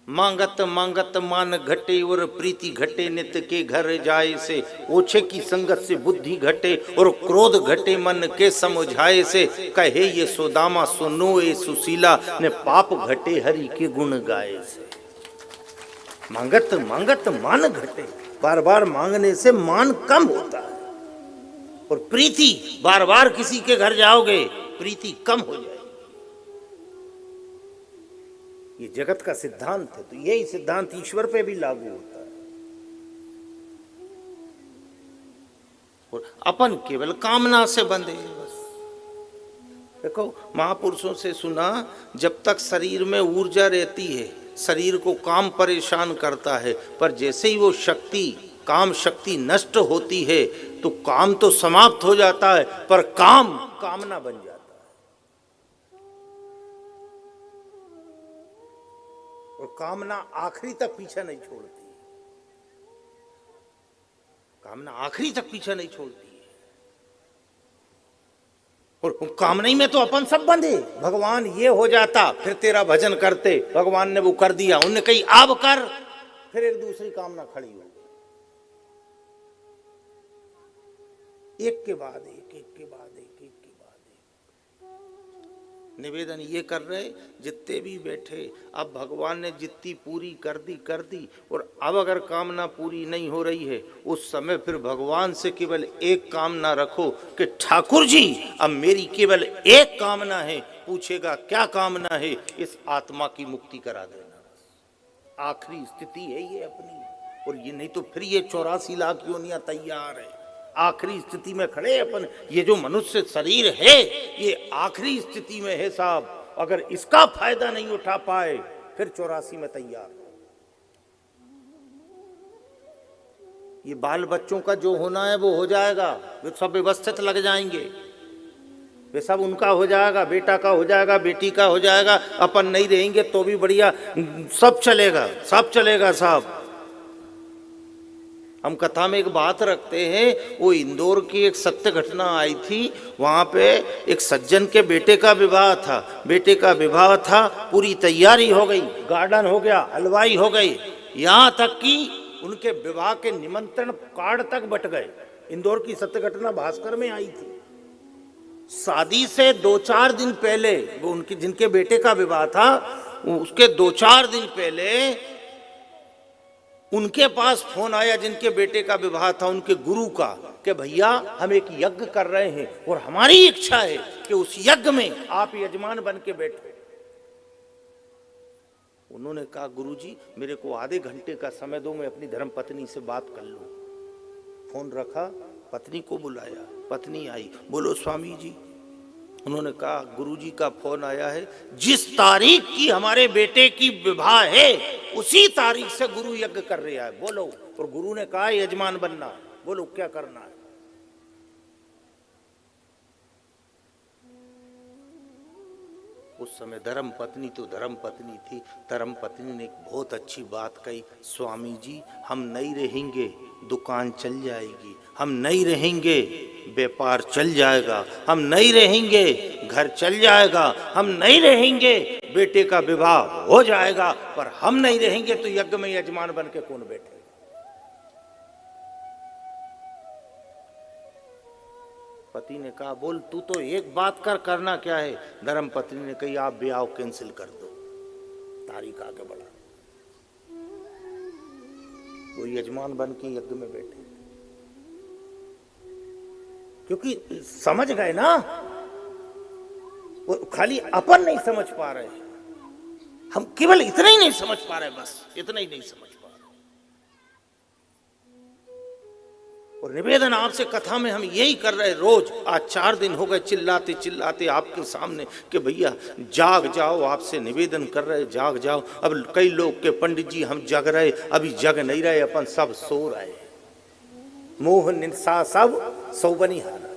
मांगत मांगत मान घटे और प्रीति घटे, नित्य के घर जाए से ओछे की संगत से बुद्धि घटे, और क्रोध घटे मन के समझाए से कहे ये सोदामा सुनो ए सुशीला, ने पाप घटे हरि के गुण गाए से। मांगत मांगत मान घटे, बार बार मांगने से मान कम होता है, और प्रीति बार बार किसी के घर जाओगे प्रीति कम हो जाएगी। ये जगत का सिद्धांत है, तो यही सिद्धांत ईश्वर पे भी लागू होता है। और अपन केवल कामना से बंधे हैं बस। देखो महापुरुषों से सुना, जब तक शरीर में ऊर्जा रहती है शरीर को काम परेशान करता है, पर जैसे ही वो शक्ति काम शक्ति नष्ट होती है तो काम तो समाप्त हो जाता है, पर काम कामना बन जाता है। और कामना आखिरी तक पीछा नहीं छोड़ती, कामना आखिरी तक पीछा नहीं छोड़ती है। और कामना ही में तो अपन सब बंधे। भगवान ये हो जाता फिर तेरा भजन करते, भगवान ने वो कर दिया, उन्होंने कही अब कर, फिर एक दूसरी कामना खड़ी हो, एक के बाद एक, एक के बाद एक, एक के बाद एक। निवेदन ये कर रहे जितने भी बैठे, अब भगवान ने जितनी पूरी कर दी, और अब अगर कामना पूरी नहीं हो रही है उस समय फिर भगवान से केवल एक कामना रखो कि ठाकुर जी अब मेरी केवल एक कामना है। पूछेगा क्या कामना है? इस आत्मा की मुक्ति करा देना। आखिरी स्थिति है ये अपनी, और ये नहीं तो फिर ये 84 लाख योनियां तैयार है। आखिरी स्थिति में खड़े अपन। ये जो मनुष्य शरीर है ये आखिरी स्थिति में है साहब। अगर इसका फायदा नहीं उठा पाए फिर 84 में तैयार। ये बाल बच्चों का जो होना है वो हो जाएगा, वे सब व्यवस्थित लग जाएंगे, वे सब उनका हो जाएगा, बेटा का हो जाएगा, बेटी का हो जाएगा। अपन नहीं रहेंगे तो भी बढ़िया, सब चलेगा, सब चलेगा साहब। हम कथा में एक बात रखते हैं, वो इंदौर की एक सत्य घटना आई थी। वहाँ पे एक सज्जन के बेटे का विवाह था, पूरी तैयारी हो गई, गार्डन हो गया, हलवाई हो गई, यहाँ तक कि उनके विवाह के निमंत्रण कार्ड तक बट गए। इंदौर की सत्य घटना भास्कर में आई थी। शादी से 2-4 दिन पहले, वो उनके जिनके बेटे का विवाह था उसके 2-4 दिन पहले उनके पास फोन आया, जिनके बेटे का विवाह था, उनके गुरु का, कि भैया हम एक यज्ञ कर रहे हैं और हमारी इच्छा है कि उस यज्ञ में आप यजमान बन के बैठो। उन्होंने कहा गुरुजी मेरे को आधे घंटे का समय दो, मैं अपनी धर्म पत्नी से बात कर लूं। फोन रखा, पत्नी को बुलाया, पत्नी आई, बोलो स्वामी जी। उन्होंने कहा गुरुजी का फोन आया है, जिस तारीख की हमारे बेटे की विवाह है उसी तारीख से गुरु यज्ञ कर रहा है, बोलो। और गुरु ने कहा यजमान बनना, बोलो क्या करना है। उस समय धर्म पत्नी तो धर्म पत्नी थी। धर्म पत्नी ने एक बहुत अच्छी बात कही, स्वामी जी हम नहीं रहेंगे दुकान चल जाएगी, हम नहीं रहेंगे व्यापार चल जाएगा, हम नहीं रहेंगे घर चल जाएगा, हम नहीं रहेंगे बेटे का विवाह हो जाएगा, पर हम नहीं रहेंगे तो यज्ञ में यजमान बन के कौन बैठे। पति ने कहा बोल तू तो एक बात कर, करना क्या है। धर्म पत्नी ने कही आप ब्याह कैंसिल कर दो, तारीख आगे बढ़ा। वो यजमान बन के यज्ञ में बैठे, क्योंकि समझ गए ना, वो खाली अपन नहीं समझ पा रहे, हम केवल इतना ही नहीं समझ पा रहे, बस इतना ही नहीं समझ पा रहे। और निवेदन आपसे कथा में हम यही कर रहे रोज। आज 4 दिन हो गए चिल्लाते चिल्लाते आपके सामने कि भैया जाग जाओ, आपसे निवेदन कर रहे जाग जाओ। अब कई लोग के पंडित जी हम जग रहे, अभी जग नहीं रहे, अपन सब सो रहे। मोह निशा सब सौबनी हारा।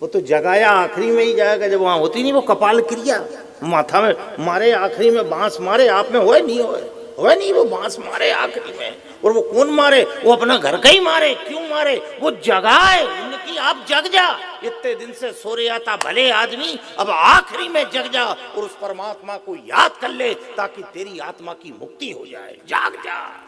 वो तो जगाया आखिरी में ही जाएगा जब वहां होती नहीं वो कपाल क्रिया, माथा में मारे आखिरी में बांस मारे, आप में होए नहीं होए नहीं, वो बांस मारे आखिरी में। और वो कौन मारे? वो अपना घर का ही मारे। क्यों मारे? वो जगाए, उनकी अब जग जा, इतने दिन से सो रहा था भले आदमी, अब आखिरी में जग जा और उस परमात्मा को याद कर ले ताकि तेरी आत्मा की मुक्ति हो जाए। जाग जा।